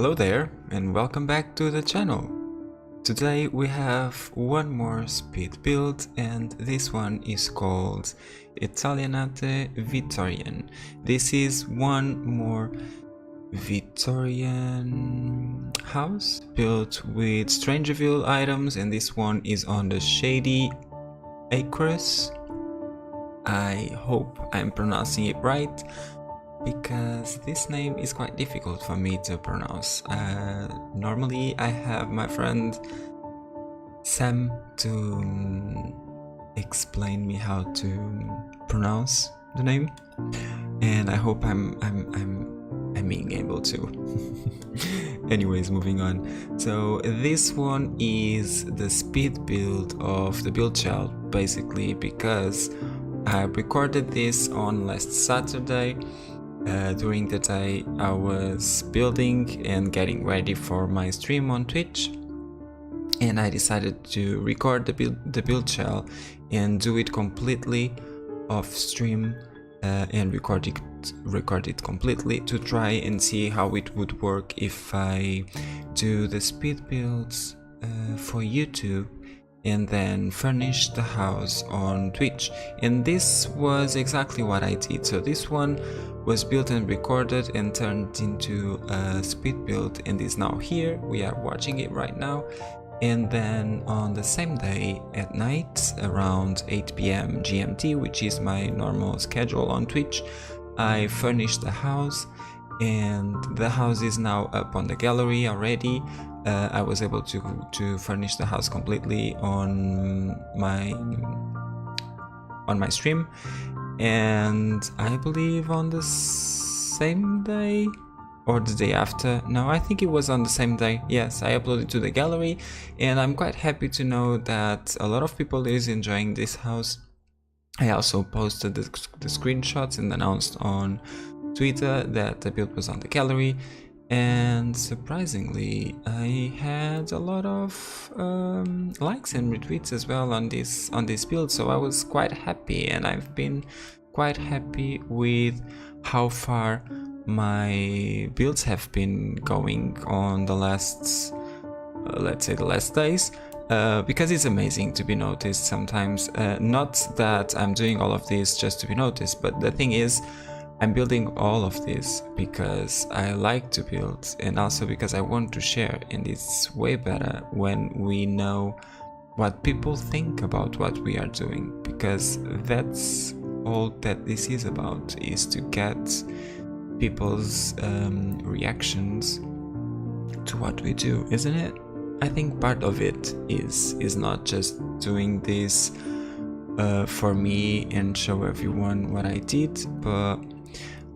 Hello there and welcome back to the channel. Today we have one more speed build and this one is called Italianate Victorian. This is one more Victorian house built with StrangerVille items, and this one is on the Shady Acres. I hope I'm pronouncing it right, because this name is quite difficult for me to pronounce. Normally I have my friend Sam to explain me how to pronounce the name, and I hope I'm being able to. Anyways, moving on. So this one is the speed build of the build shell, basically, because I recorded this on last Saturday. During the day I was building and getting ready for my stream on Twitch, and I decided to record the build shell and do it completely off stream and record it completely to try and see how it would work if I do the speed builds for YouTube and then furnish the house on Twitch. And this was exactly what I did. So this one was built and recorded and turned into a speed build and is now here. We are watching it right now. And then on the same day at night around 8 PM GMT, which is my normal schedule on Twitch, I furnished the house, and the house is now up on the gallery already. I was able to furnish the house completely on my stream, and I believe on the same day or the day after. No, I think it was on the same day. Yes, I uploaded to the gallery, and I'm quite happy to know that a lot of people is enjoying this house. I also posted the screenshots and announced on Twitter that the build was on the gallery, and surprisingly I had a lot of likes and retweets as well on this build, so I was quite happy, and I've been quite happy with how far my builds have been going on the last let's say the last days, because it's amazing to be noticed sometimes. Not that I'm doing all of this just to be noticed, but the thing is, I'm building all of this because I like to build, and also because I want to share, and it's way better when we know what people think about what we are doing, because that's all that this is about, is to get people's reactions to what we do, isn't it? I think part of it is not just doing this for me and show everyone what I did, but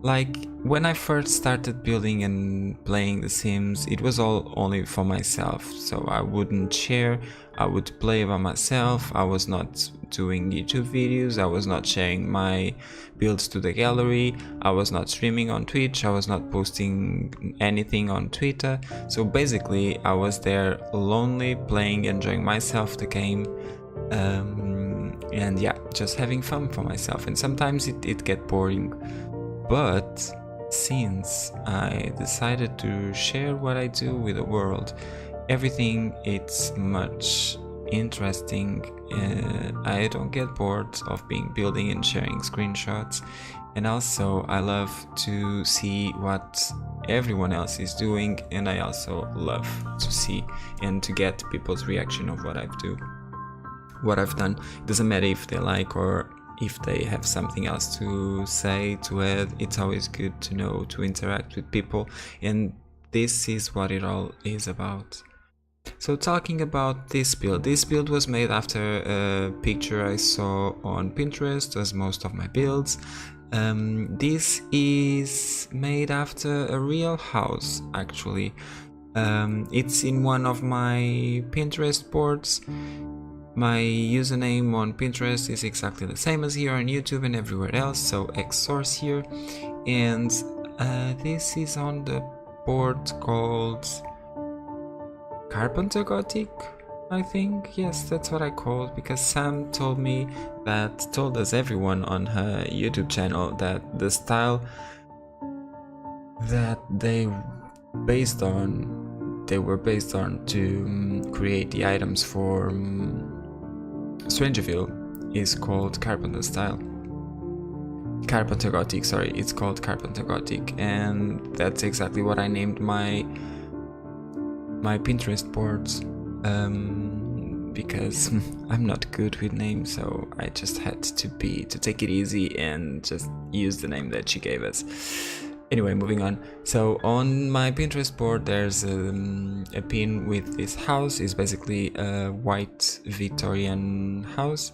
like when I first started building and playing The Sims, it was all only for myself, so I wouldn't share, I would play by myself. I was not doing YouTube videos, I was not sharing my builds to the gallery, I was not streaming on Twitch, I was not posting anything on Twitter. So basically I was there lonely, playing, enjoying myself the game, and yeah, just having fun for myself, and sometimes it get boring. But since I decided to share what I do with the world, everything it's much interesting. I don't get bored of building and sharing screenshots, and also I love to see what everyone else is doing, and I also love to see and to get people's reaction of what I've done. It doesn't matter if they like or if they have something else to say, to add. It's always good to know, to interact with people, and this is what it all is about. So talking about this build was made after a picture I saw on Pinterest, as most of my builds. This is made after a real house, actually. It's in one of my Pinterest boards. My username on Pinterest is exactly the same as here on YouTube and everywhere else, so xSorcier, and this is on the board called Carpenter Gothic, I think. Yes, that's what I called, because Sam told us everyone on her YouTube channel that the style that they they were based on to create the items for StrangerVille is called Carpenter style. Carpenter Gothic, sorry, it's called Carpenter Gothic, and that's exactly what I named my Pinterest boards, because I'm not good with names, so I just had to take it easy and just use the name that she gave us. Anyway, moving on. So on my Pinterest board there's a pin with this house. It's basically a white Victorian house.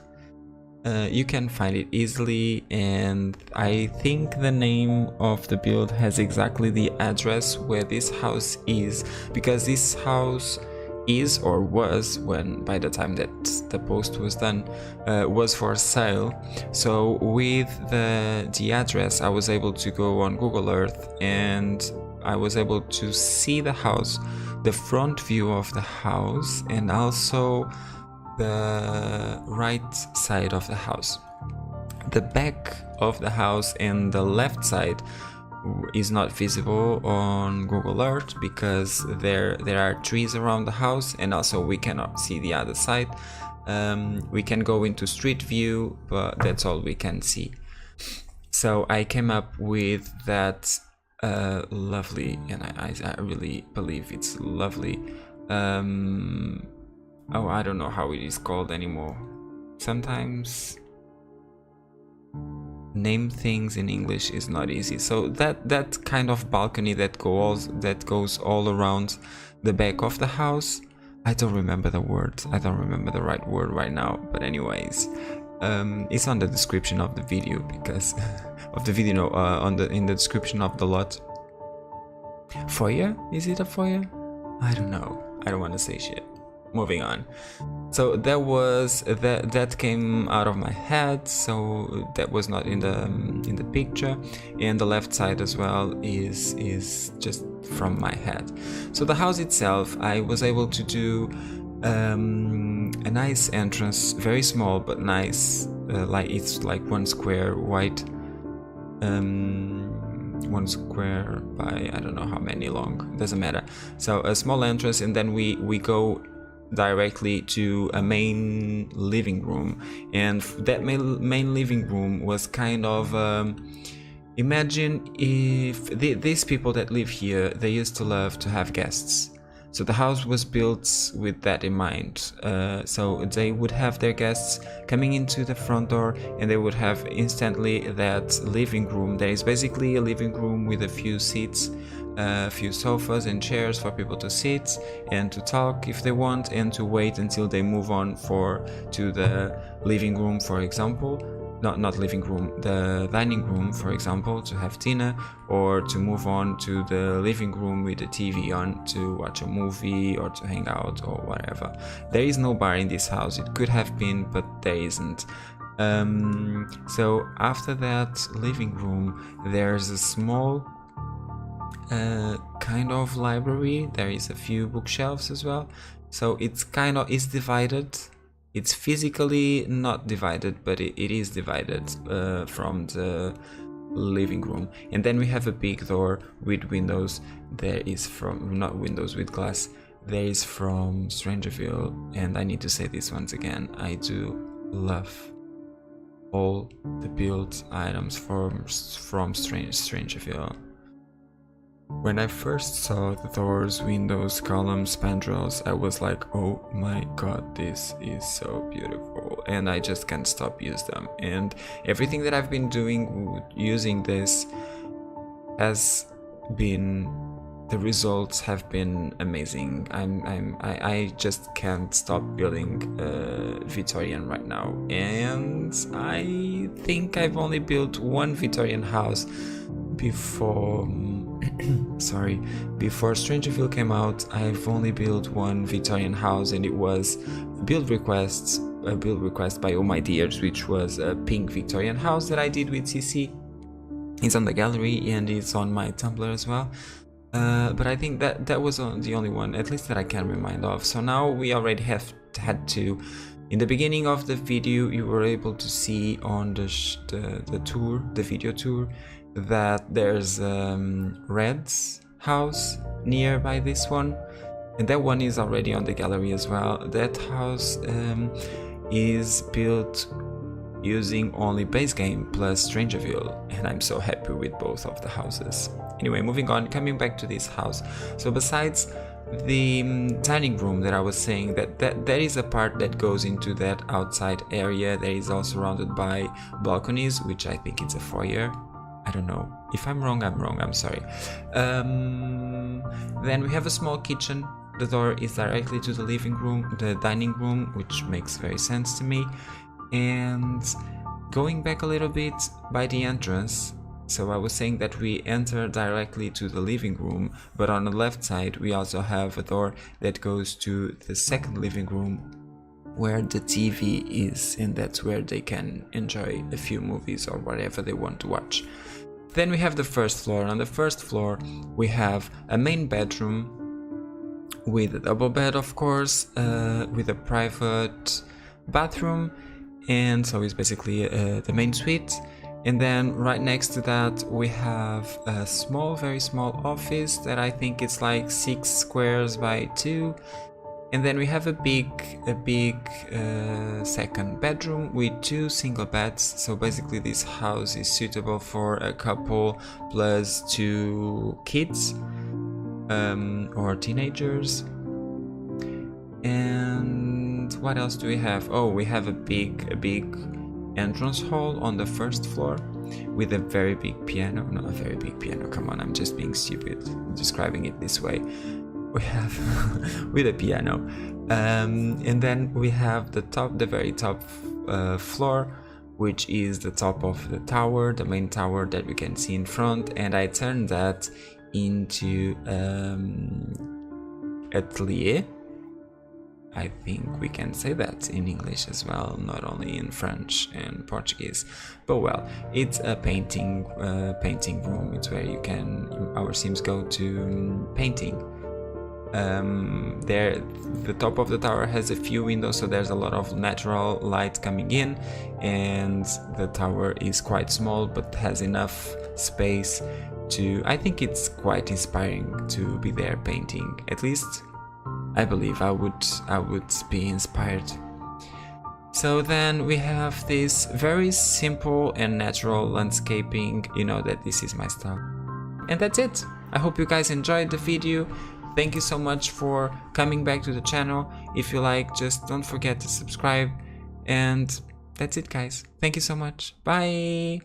You can find it easily, and I think the name of the build has exactly the address where this house is, because this house is, or was, when by the time that the post was done, was for sale. So with the address I was able to go on Google Earth and I was able to see the house, the front view of the house, and also the right side of the house. The back of the house and the left side is not visible on Google Earth because there are trees around the house, and also we cannot see the other side. We can go into street view, but that's all we can see. So I came up with that lovely, and I really believe it's lovely, oh, I don't know how it is called anymore. Sometimes name things in English is not easy. So that kind of balcony that goes all around the back of the house. I don't remember the word. I don't remember the right word right now. But anyways, it's on the description of the video, because of the video, no, in the description of the lot. Foyer? Is it a foyer? I don't know. I don't want to say shit. Moving on. So that came out of my head, so that was not in the picture, and the left side as well is just from my head. So the house itself, I was able to do a nice entrance, very small but nice, like it's like 1 square wide, 1 square by I don't know how many long, doesn't matter. So a small entrance, and then we go directly to a main living room, and that main living room was kind of imagine if these people that live here, they used to love to have guests. So the house was built with that in mind. So they would have their guests coming into the front door, and they would have instantly that living room. There is basically a living room with a few seats, a few sofas and chairs for people to sit and to talk if they want, and to wait until they move on to the living room, for example. Not living room, the dining room, for example, to have dinner, or to move on to the living room with the TV on to watch a movie or to hang out or whatever. There is no bar in this house. It could have been, but there isn't. So after that living room, there's a small kind of library. There is a few bookshelves as well. So it's divided. It's physically not divided, but it is divided from the living room. And then we have a big door with windows. There is not windows, with glass. There is from StrangerVille, and I need to say this once again, I do love all the build items from StrangerVille. When I first saw the doors, windows, columns, spandrels, I was like, oh my god, this is so beautiful, and I just can't stop using them. And everything that I've been doing using this has been, the results have been amazing. I just can't stop building Victorian right now, and I think I've only built one Victorian house before before StrangerVille came out. I've only built one Victorian house, and it was a build request by Oh My Dears, which was a pink Victorian house that I did with CC. It's on the gallery and it's on my Tumblr as well. But I think that was the only one, at least that I can remind of. So now we already have had to. In the beginning of the video, you were able to see on the tour, the video tour, that there's Red's house, nearby this one, and that one is already on the gallery as well. That house is built using only base game plus StrangerVille, and I'm so happy with both of the houses. Anyway, moving on, coming back to this house. So besides the dining room that I was saying, that there is a part that goes into that outside area that is all surrounded by balconies, which I think it's a foyer. I don't know. If I'm wrong, I'm sorry. Then we have a small kitchen. The door is directly to the living room, the dining room, which makes very sense to me. And going back a little bit by the entrance, so I was saying that we enter directly to the living room, but on the left side we also have a door that goes to the second living room where the TV is, and that's where they can enjoy a few movies or whatever they want to watch. Then we have the first floor. On the first floor we have a main bedroom with a double bed, of course, with a private bathroom, and so it's basically the main suite. And then right next to that we have a small, very small office that I think it's like 6 squares by 2. And then we have a big second bedroom with 2 single beds. So basically this house is suitable for a couple plus 2 kids or teenagers. And what else do we have? Oh, we have a big entrance hall on the first floor with a very big piano. Not a very big piano, come on, I'm just being stupid describing it this way. We have with a piano, and then we have the very top floor, which is the top of the tower, the main tower that we can see in front, and I turned that into atelier. I think we can say that in English as well, not only in French and Portuguese. But well, it's a painting room. It's where our Sims go to painting. The top of the tower has a few windows, so there's a lot of natural light coming in, and the tower is quite small but has enough space to, I think it's quite inspiring to be there painting. At least I believe I would be inspired. So then we have this very simple and natural landscaping. You know that this is my style. And that's it. I hope you guys enjoyed the video. Thank you so much for coming back to the channel. If you like, just don't forget to subscribe. And that's it, guys. Thank you so much. Bye.